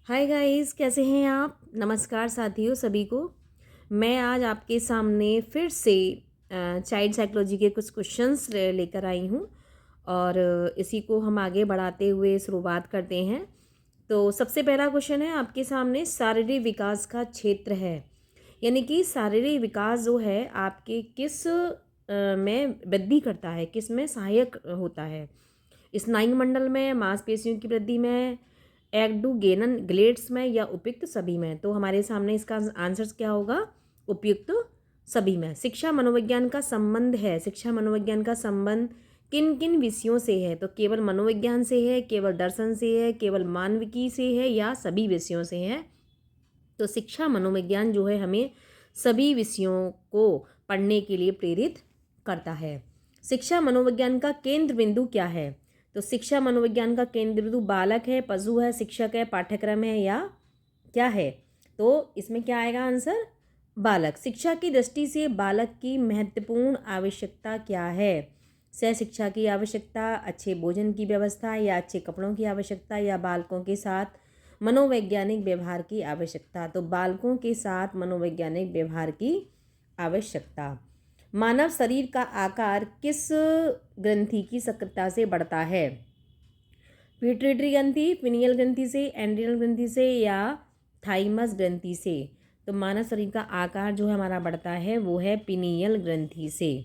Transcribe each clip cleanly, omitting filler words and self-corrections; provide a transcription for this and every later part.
Hi guys, कैसे हैं आप। नमस्कार साथियों सभी को। मैं आज आपके सामने फिर से चाइल्ड साइकोलॉजी के कुछ क्वेश्चंस लेकर आई हूँ और इसी को हम आगे बढ़ाते हुए शुरुआत करते हैं। तो सबसे पहला क्वेश्चन है आपके सामने, शारीरिक विकास का क्षेत्र है, यानी कि शारीरिक विकास जो है आपके किस में वृद्धि करता है, किस में सहायक होता है। स्नायु मंडल में, मांसपेशियों की वृद्धि में, एक्डुगेनन ग्लेड्स में, या उपयुक्त सभी में। तो हमारे सामने इसका आंसर क्या होगा? उपयुक्त सभी में। शिक्षा मनोविज्ञान का संबंध है, शिक्षा मनोविज्ञान का संबंध किन किन विषयों से है? तो केवल मनोविज्ञान से है, केवल दर्शन से है, केवल मानविकी से है, या सभी विषयों से है? तो शिक्षा मनोविज्ञान जो है हमें सभी विषयों को पढ़ने के लिए प्रेरित करता है। शिक्षा मनोविज्ञान का केंद्र बिंदु क्या है? तो शिक्षा मनोविज्ञान का केंद्र बिंदु बालक है, पशु है, शिक्षक है, पाठ्यक्रम है, या क्या है? तो इसमें क्या आएगा आंसर? बालक। शिक्षा की दृष्टि से बालक की महत्वपूर्ण आवश्यकता क्या है? सह शिक्षा की आवश्यकता, अच्छे भोजन की व्यवस्था, या अच्छे कपड़ों की आवश्यकता, या बालकों के साथ मनोवैज्ञानिक व्यवहार की आवश्यकता। तो बालकों के साथ मनोवैज्ञानिक व्यवहार की आवश्यकता। मानव शरीर का आकार किस ग्रंथि की सक्रियता से बढ़ता है? पिट्यूटरी ग्रंथि, पिनियल ग्रंथि से, एंड्रियल ग्रंथि से, या थाइमस ग्रंथि से। तो मानव शरीर का आकार जो है हमारा बढ़ता है वो है पिनियल ग्रंथि से।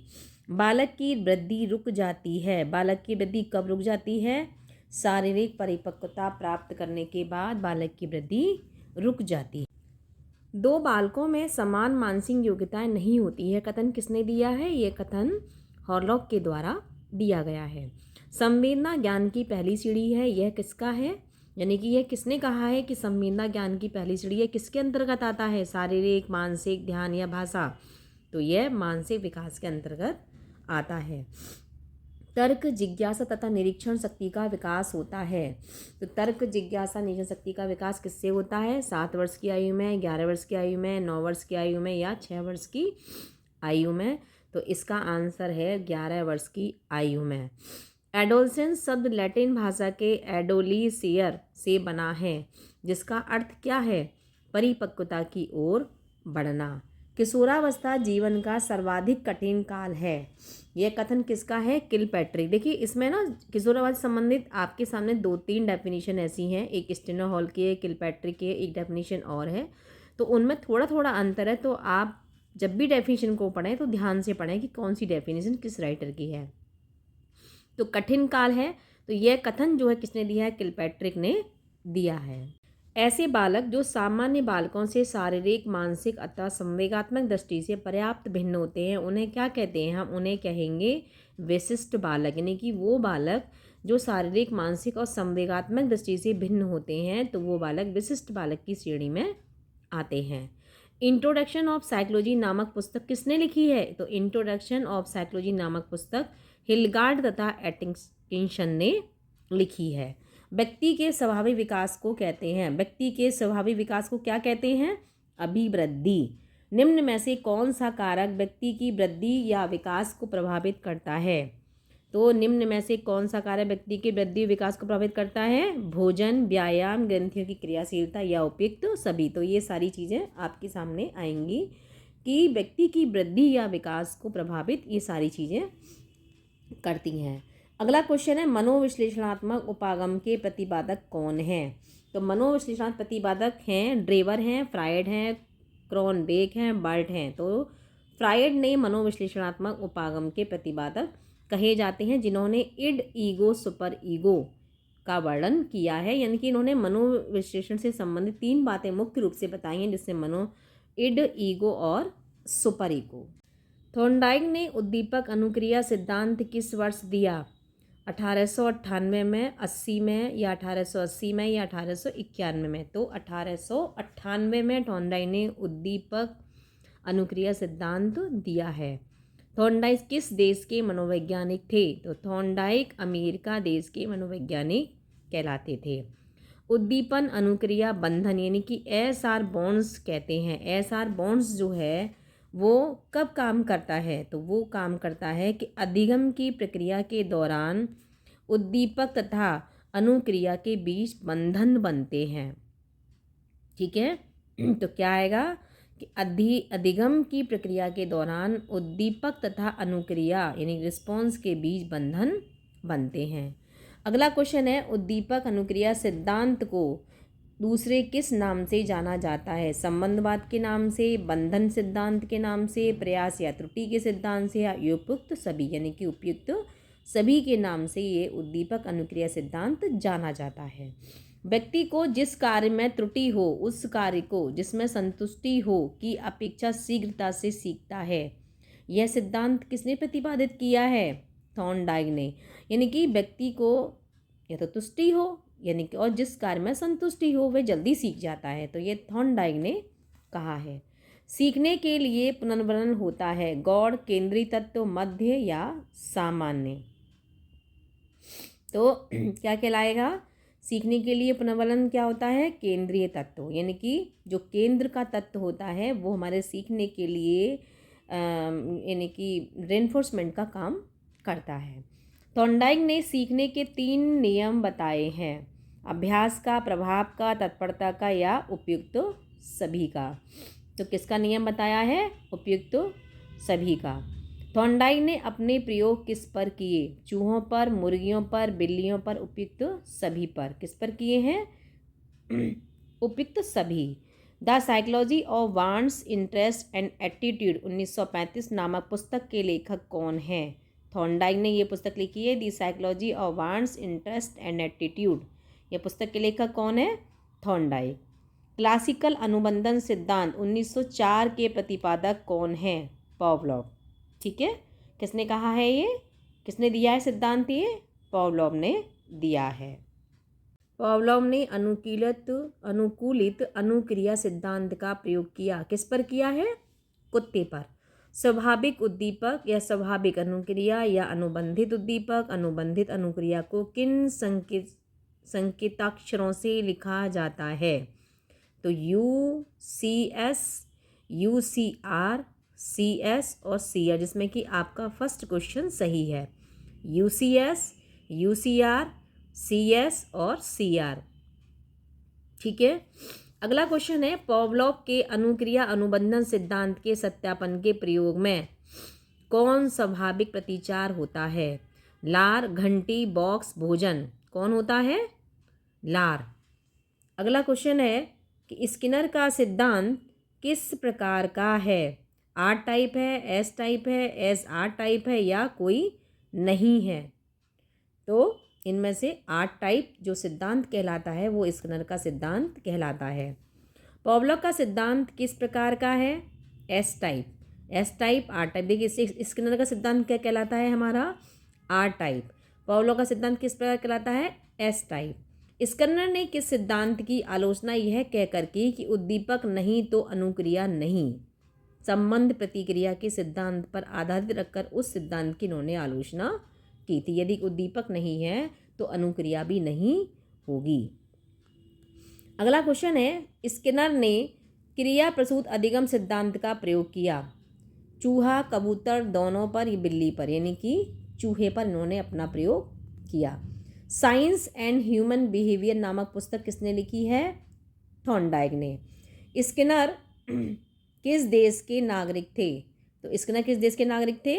बालक की वृद्धि रुक जाती है, बालक की वृद्धि कब रुक जाती है? शारीरिक परिपक्वता प्राप्त करने के बाद बालक की वृद्धि रुक जाती है। दो बालकों में समान मानसिक योग्यताएं नहीं होती है, कथन किसने दिया है? ये कथन हॉरलॉक के द्वारा दिया गया है। संवेदना ज्ञान की पहली सीढ़ी है, यह किसका है? यानी कि यह किसने कहा है कि संवेदना ज्ञान की पहली सीढ़ी है? किसके अंतर्गत आता है? शारीरिक, मानसिक, ध्यान या भाषा? तो यह मानसिक विकास के अंतर्गत आता है। तर्क, जिज्ञासा तथा निरीक्षण शक्ति का विकास होता है। तो तर्क, जिज्ञासा, निरीक्षण शक्ति का विकास किससे होता है? 7 वर्ष की आयु में, 11 वर्ष की आयु में, 9 वर्ष की आयु में, या 6 वर्ष की आयु में? तो इसका आंसर है 11 वर्ष की आयु में। एडोलसेंस शब्द लैटिन भाषा के एडोलिसियर से बना है, जिसका अर्थ क्या है? परिपक्वता की ओर बढ़ना। किशोरावस्था जीवन का सर्वाधिक कठिन काल है, यह कथन किसका है? किलपैट्रिक। देखिए इसमें ना किशोरावस्था से संबंधित आपके सामने 2-3 डेफिनेशन ऐसी हैं, एक स्टेनो हॉल की है, किलपैट्रिक की है, एक डेफिनेशन और है। तो उनमें थोड़ा थोड़ा अंतर है, तो आप जब भी डेफिनेशन को पढ़ें तो ध्यान से पढ़ें कि कौन सी डेफिनेशन किस राइटर की है। तो कठिन काल है, तो यह कथन जो है किसने दिया है? किलपैट्रिक ने दिया है। ऐसे बालक जो सामान्य बालकों से शारीरिक, मानसिक अथवा संवेगात्मक दृष्टि से पर्याप्त भिन्न होते हैं, उन्हें क्या कहते हैं? हम उन्हें कहेंगे विशिष्ट बालक। यानी कि वो बालक जो शारीरिक, मानसिक और संवेगात्मक दृष्टि से भिन्न होते हैं, तो वो बालक विशिष्ट बालक की श्रेणी में आते हैं। इंट्रोडक्शन ऑफ साइकोलॉजी नामक पुस्तक किसने लिखी है? तो इंट्रोडक्शन ऑफ साइकोलॉजी नामक पुस्तक हिलगार्ड तथा एटकिंसन ने लिखी है। व्यक्ति के स्वाभाविक विकास को कहते हैं, व्यक्ति के स्वाभाविक विकास को क्या कहते हैं? अभिवृद्धि। निम्न में से कौन सा कारक व्यक्ति की वृद्धि या विकास को प्रभावित करता है? तो निम्न में से कौन सा कारक व्यक्ति के वृद्धि विकास को प्रभावित करता है? भोजन, व्यायाम, ग्रंथियों की क्रियाशीलता, या उपयुक्त सभी। तो ये सारी चीज़ें आपके सामने आएंगी कि व्यक्ति की वृद्धि या विकास को प्रभावित ये सारी चीज़ें करती हैं। अगला क्वेश्चन है, मनोविश्लेषणात्मक उपागम के प्रतिपादक कौन हैं? तो मनोविश्लेषणात्मक प्रतिपादक हैं ड्रेवर हैं, फ्रायड हैं, क्रॉनबेक हैं, बर्ट हैं। तो फ्रायड ने मनोविश्लेषणात्मक उपागम के प्रतिपादक कहे जाते हैं, जिन्होंने इड, ईगो, सुपर ईगो का वर्णन किया है। यानी कि इन्होंने मनोविश्लेषण से संबंधित 3 बातें मुख्य रूप से बताई हैं, जिससे इड, ईगो और सुपर ईगो। थॉर्नडाइक ने उद्दीपक अनुक्रिया सिद्धांत किस वर्ष दिया? 1898 में, 80 में, या 1880 में, या 1891 में? तो 1898 में थॉर्नडाइक ने उद्दीपक अनुक्रिया सिद्धांत दिया है। थॉर्नडाइक किस देश के मनोवैज्ञानिक थे? तो थॉर्नडाइक अमेरिका देश के मनोवैज्ञानिक कहलाते थे। उद्दीपन अनुक्रिया बंधन, यानी कि एसआर बॉन्ड्स कहते हैं। एसआर बॉन्ड्स जो है वो कब काम करता है? तो वो काम करता है कि अधिगम की प्रक्रिया के दौरान उद्दीपक तथा अनुक्रिया के बीच बंधन बनते हैं। ठीक है। तो क्या आएगा कि अधिगम की प्रक्रिया के दौरान उद्दीपक तथा अनुक्रिया यानी रिस्पॉन्स के बीच बंधन बनते हैं। अगला क्वेश्चन है, उद्दीपक अनुक्रिया सिद्धांत को दूसरे किस नाम से जाना जाता है? संबंधवाद के नाम से, बंधन सिद्धांत के नाम से, प्रयास या त्रुटि के सिद्धांत से, या उपयुक्त सभी यानी कि उपयुक्त सभी के नाम से ये उद्दीपक अनुक्रिया सिद्धांत जाना जाता है। व्यक्ति को जिस कार्य में त्रुटि हो उस कार्य को जिसमें संतुष्टि हो की अपेक्षा शीघ्रता से सीखता है। यह सिद्धांत किसने प्रतिपादित किया है? थॉर्नडाइक ने। यानी कि व्यक्ति को या तो तुष्टि हो यानी कि और जिस कार्य में संतुष्टि हो वह जल्दी सीख जाता है, तो ये थॉर्नडाइक ने कहा है। सीखने के लिए पुनर्वलन होता है गौड़, केंद्रीय तत्व, मध्य या सामान्य। तो क्या कहलाएगा? सीखने के लिए पुनर्वलन क्या होता है? केंद्रीय तत्व, यानी कि जो केंद्र का तत्व होता है वो हमारे सीखने के लिए यानी कि रेनफोर्समेंट का काम करता है। थॉर्नडाइक ने सीखने के 3 नियम बताए हैं, अभ्यास का, प्रभाव का, तत्परता का या उपयुक्त सभी का। तो किसका नियम बताया है? उपयुक्त सभी का। थॉर्नडाइक ने अपने प्रयोग किस पर किए? चूहों पर, मुर्गियों पर, बिल्लियों पर, उपयुक्त सभी पर। किस पर किए हैं? उपयुक्त सभी। The psychology of wants, interest and attitude 1935 नामक पुस्तक के लेखक कौन हैं? थॉर्नडाइक ने ये पुस्तक लिखी है, the psychology of wants, interest and attitude. ये पुस्तक के लेखक कौन है? थॉर्नडाइक। क्लासिकल अनुबंधन सिद्धांत 1904 के प्रतिपादक कौन हैं? पावलोव। ठीक है, किसने कहा है ये? किसने दिया है सिद्धांत? ये पावलोव ने दिया है। पावलोव ने अनुकूलित अनुक्रिया सिद्धांत का प्रयोग किया। किस पर किया है? कुत्ते पर। स्वाभाविक उद्दीपक या स्वाभाविक अनुक्रिया या अनुबंधित उद्दीपक, अनुबंधित अनुक्रिया को किन संकेताक्षरों से लिखा जाता है? तो UCS, UCR, CS और CR, जिसमें कि आपका फर्स्ट क्वेश्चन सही है। UCS, UCR, CS और CR। ठीक है। अगला क्वेश्चन है, पावलोव के अनुक्रिया अनुबंधन सिद्धांत के सत्यापन के प्रयोग में कौन स्वाभाविक प्रतिचार होता है? लार, घंटी, बॉक्स, भोजन। कौन होता है? लार। अगला क्वेश्चन है कि स्किनर का सिद्धांत किस प्रकार का है? R टाइप है, S टाइप है, SR टाइप है या कोई नहीं है? तो इनमें से R टाइप जो सिद्धांत कहलाता है वो स्किनर का सिद्धांत कहलाता है। पावलोव का सिद्धांत किस प्रकार का है? S type. S type, R type. देखिए स्किनर का सिद्धांत क्या कहलाता है हमारा? R type. पावलोव का सिद्धांत किस प्रकार कहलाता है? S type. स्किनर ने किस सिद्धांत की आलोचना यह कहकर की कि उद्दीपक नहीं तो अनुक्रिया नहीं? संबंध प्रतिक्रिया के सिद्धांत पर आधारित रखकर उस सिद्धांत की इन्होंने आलोचना की थी। यदि उद्दीपक नहीं है तो अनुक्रिया भी नहीं होगी। अगला क्वेश्चन है, स्किनर ने क्रिया प्रसूत अधिगम सिद्धांत का प्रयोग किया चूहा, कबूतर दोनों पर, या बिल्ली पर, यानी कि चूहे पर इन्होंने अपना प्रयोग किया। साइंस एंड ह्यूमन बिहेवियर नामक पुस्तक किसने लिखी है? थॉर्नडाइक ने। स्किनर किस देश के नागरिक थे? तो स्किनर किस देश के नागरिक थे?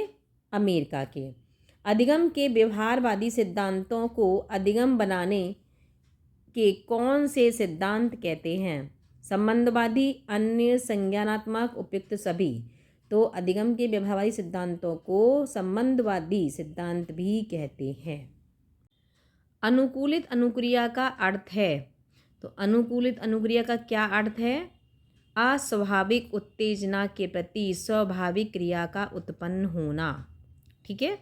अमेरिका के। अधिगम के व्यवहारवादी सिद्धांतों को अधिगम बनाने के कौन से सिद्धांत कहते हैं? संबंधवादी, अन्य, संज्ञानात्मक, उपयुक्त सभी। तो अधिगम के व्यवहारवादी सिद्धांतों को संबंधवादी सिद्धांत भी कहते हैं। अनुकूलित अनुक्रिया का अर्थ है, तो अनुकूलित अनुक्रिया का क्या अर्थ है? अस्वाभाविक उत्तेजना के प्रति स्वाभाविक क्रिया का उत्पन्न होना। ठीक है।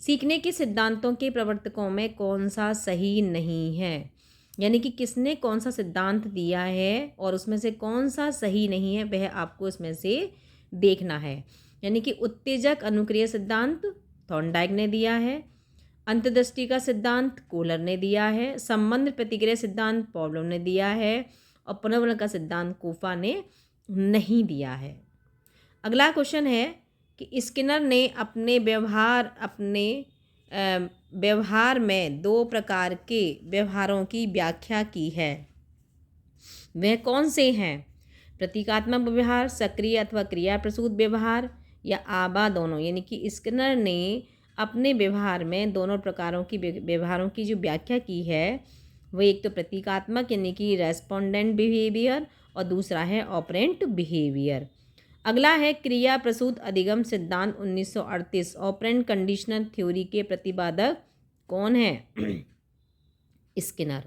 सीखने के सिद्धांतों के प्रवर्तकों में कौन सा सही नहीं है? यानी कि किसने कौन सा सिद्धांत दिया है और उसमें से कौन सा सही नहीं है वह आपको इसमें से देखना है। यानी कि उत्तेजक अनुक्रिया सिद्धांत थॉर्नडाइक ने दिया है, अंतर्दृष्टि का सिद्धांत कोहलर ने दिया है, संबंध प्रतिक्रिया सिद्धांत पावलोव ने दिया है और पुनर्वलन का सिद्धांत कोफा ने नहीं दिया है। अगला क्वेश्चन है कि स्किनर ने अपने व्यवहार में 2 प्रकार के व्यवहारों की व्याख्या की है। वह कौन से हैं? प्रतीकात्मक व्यवहार, सक्रिय अथवा क्रिया प्रसूत व्यवहार या आबा दोनों। यानी कि स्किनर ने अपने व्यवहार में दोनों प्रकारों की व्यवहारों की जो व्याख्या की है वो एक तो प्रतीकात्मक यानी कि रेस्पोंडेंट बिहेवियर और दूसरा है ऑपरेंट बिहेवियर। अगला है क्रिया प्रसूत अधिगम सिद्धांत 1938। ऑपरेंट कंडीशनल थ्योरी के प्रतिपादक कौन है? स्किनर।